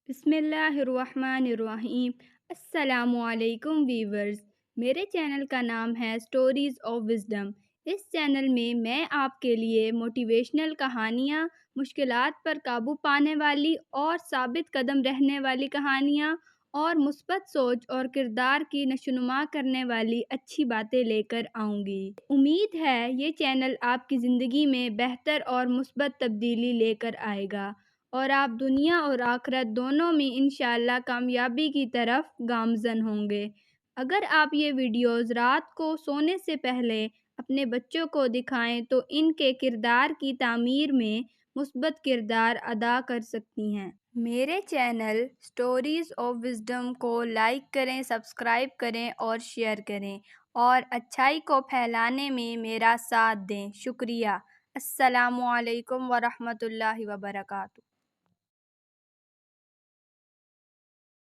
بسم اللہ الرحمن الرحیم۔ السلام علیکم ویورز، میرے چینل کا نام ہے سٹوریز آف وزڈم۔ اس چینل میں آپ کے لیے موٹیویشنل کہانیاں، مشکلات پر قابو پانے والی اور ثابت قدم رہنے والی کہانیاں اور مثبت سوچ اور کردار کی نشوونما کرنے والی اچھی باتیں لے کر آؤں گی۔ امید ہے یہ چینل آپ کی زندگی میں بہتر اور مثبت تبدیلی لے کر آئے گا اور آپ دنیا اور آخرت دونوں میں انشاءاللہ کامیابی کی طرف گامزن ہوں گے۔ اگر آپ یہ ویڈیوز رات کو سونے سے پہلے اپنے بچوں کو دکھائیں تو ان کے کردار کی تعمیر میں مثبت کردار ادا کر سکتی ہیں۔ میرے چینل سٹوریز آف وزڈم کو لائک کریں، سبسکرائب کریں اور شیئر کریں اور اچھائی کو پھیلانے میں میرا ساتھ دیں۔ شکریہ۔ السلام علیکم ورحمۃ اللہ وبرکاتہ۔